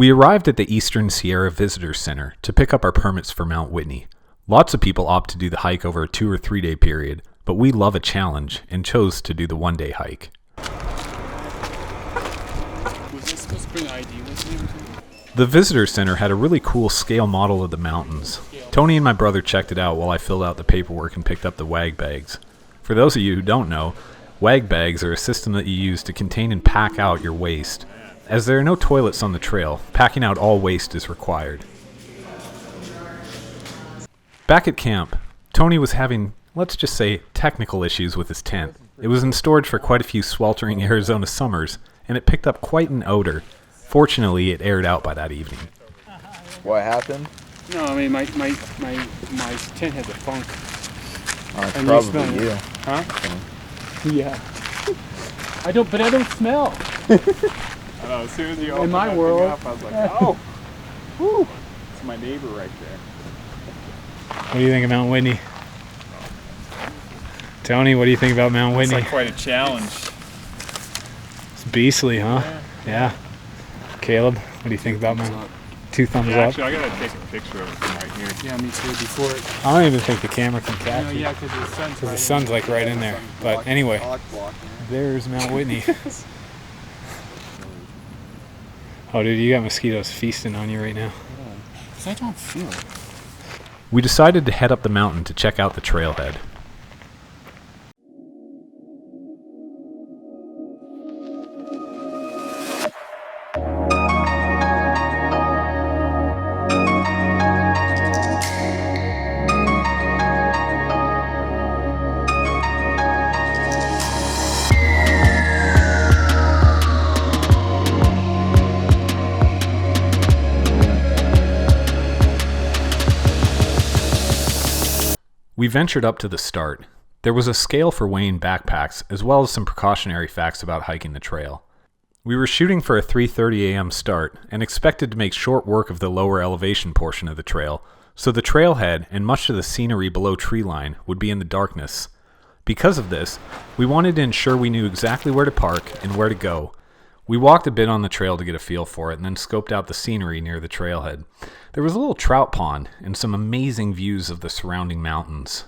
We arrived at the Eastern Sierra Visitor Center to pick up our permits for Mount Whitney. Lots of people opt to do the hike over a 2 or 3 day period, but we love a challenge and chose to do the 1 day hike. Was I supposed to bring ID with me or something? The Visitor Center had a really cool scale model of the mountains. Tony and my brother checked it out while I filled out the paperwork and picked up the wag bags. For those of you who don't know, wag bags are a system that you use to contain and pack out your waste. As there are no toilets on the trail, packing out all waste is required. Back at camp, Tony was having, let's just say, technical issues with his tent. It was in storage for quite a few sweltering Arizona summers, and it picked up quite an odor. Fortunately, it aired out by that evening. What happened? No, I mean my tent has a funk. Oh, it's And probably you. Huh? Yeah. I don't smell. I know, as soon as you opened my that world. thing up, I was like, oh, whew, it's my neighbor right there. What do you think of Mount Whitney? Tony, what do you think about Mount It's Whitney? like quite a challenge. It's beastly, huh? Yeah. Caleb, what do you think about Mount? 2 thumbs Yeah, up. actually, I gotta take a picture of it from right here. Yeah, me too. Before it. I don't even think the camera can catch it. Yeah, because the sun's Because the sun's like right in there. But anyway, there's Mount Whitney. Oh, dude, you got mosquitoes feasting on you right now. Because I don't feel it. We decided to head up the mountain to check out the trailhead. We ventured up to the start. There was a scale for weighing backpacks, as well as some precautionary facts about hiking the trail. We were shooting for a 3:30 a.m. start and expected to make short work of the lower elevation portion of the trail, so the trailhead and much of the scenery below treeline would be in the darkness. Because of this, we wanted to ensure we knew exactly where to park and where to go. We walked a bit on the trail to get a feel for it and then scoped out the scenery near the trailhead. There was a little trout pond and some amazing views of the surrounding mountains.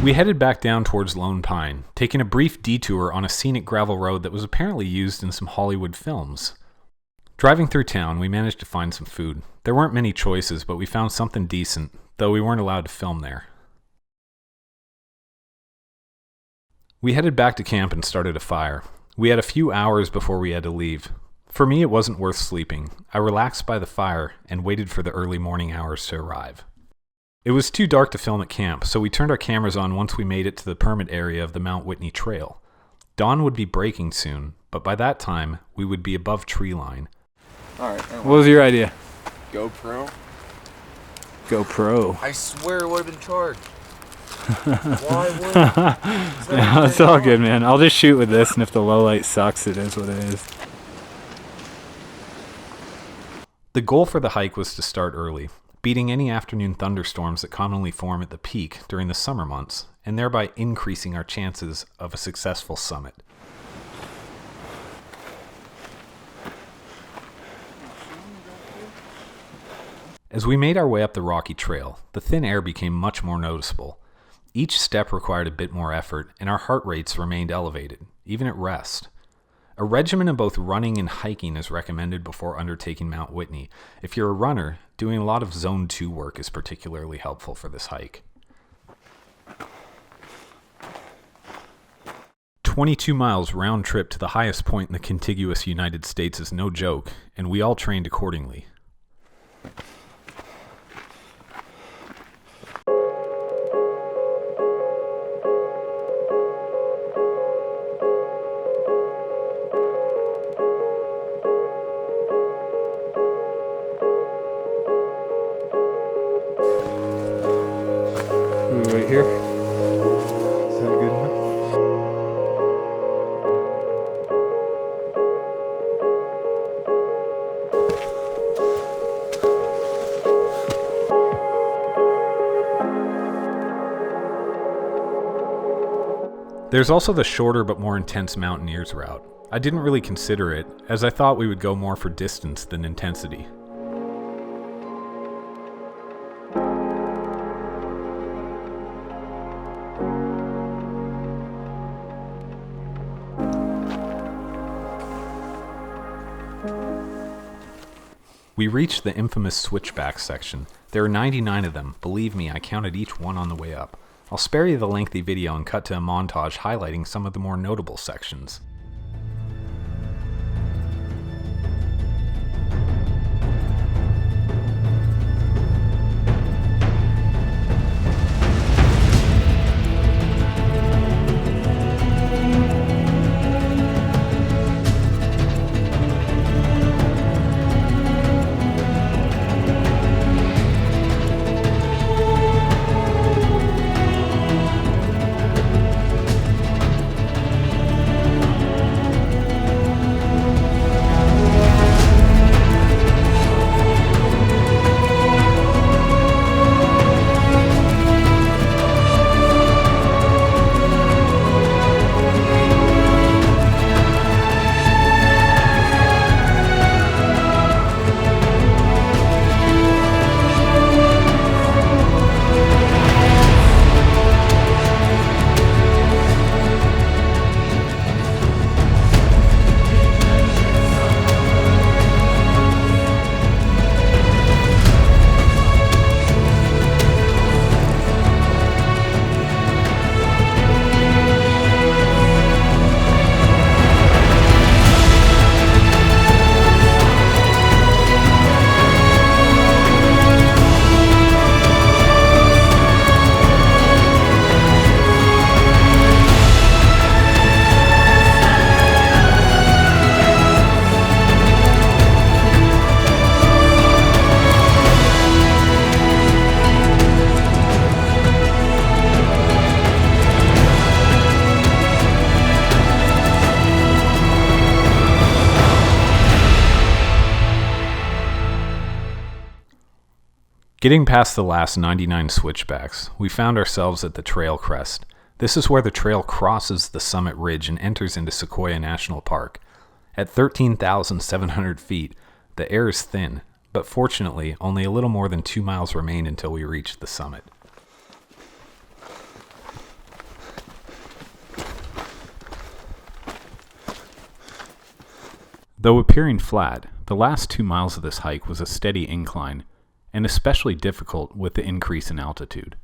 We headed back down towards Lone Pine, taking a brief detour on a scenic gravel road that was apparently used in some Hollywood films. Driving through town, we managed to find some food. There weren't many choices, but we found something decent, though we weren't allowed to film there. We headed back to camp and started a fire. We had a few hours before we had to leave. For me, it wasn't worth sleeping. I relaxed by the fire and waited for the early morning hours to arrive. It was too dark to film at camp, so we turned our cameras on once we made it to the permit area of the Mount Whitney Trail. Dawn would be breaking soon, but by that time, we would be above tree line. Alright. What was your idea? GoPro? GoPro. I swear it would have been charged. Why would Yeah, it's all good, man. I'll just shoot with this, and if the low light sucks, it is what it is. The goal for the hike was to start early, beating any afternoon thunderstorms that commonly form at the peak during the summer months, and thereby increasing our chances of a successful summit. As we made our way up the rocky trail, the thin air became much more noticeable. Each step required a bit more effort, and our heart rates remained elevated, even at rest. A regimen of both running and hiking is recommended before undertaking Mount Whitney. If you're a runner, doing a lot of Zone 2 work is particularly helpful for this hike. 22 miles round trip to the highest point in the contiguous United States is no joke, and we all trained accordingly. Right here. Is that good enough? There's also the shorter but more intense Mountaineers route. I didn't really consider it, as I thought we would go more for distance than intensity. We reached the infamous switchback section. There are 99 of them. Believe me, I counted each one on the way up. I'll spare you the lengthy video and cut to a montage highlighting some of the more notable sections. Getting past the last 99 switchbacks, we found ourselves at the trail crest. This is where the trail crosses the summit ridge and enters into Sequoia National Park. At 13,700 feet, the air is thin, but fortunately, only a little more than 2 miles remain until we reach the summit. Though appearing flat, the last 2 miles of this hike was a steady incline, and especially difficult with the increase in altitude.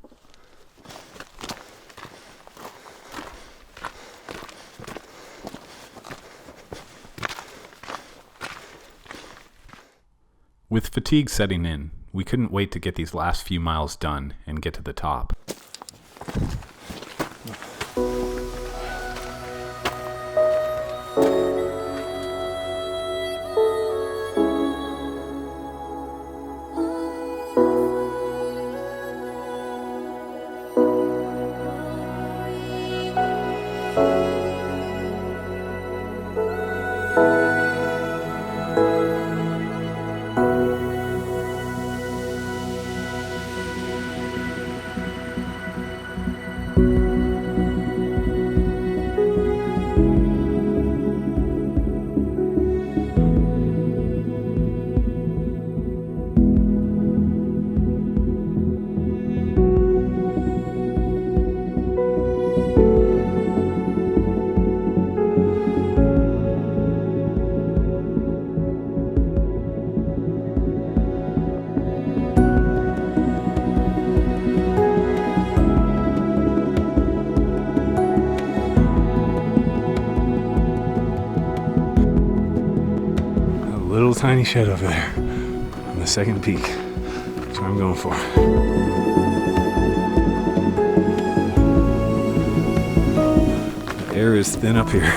With fatigue setting in, we couldn't wait to get these last few miles done and get to the top. Little tiny shed over there on the second peak. That's what I'm going for. The air is thin up here.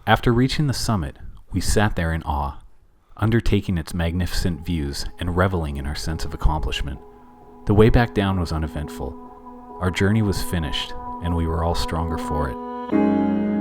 After reaching the summit, we sat there in awe, undertaking its magnificent views and reveling in our sense of accomplishment. The way back down was uneventful. Our journey was finished, and we were all stronger for it.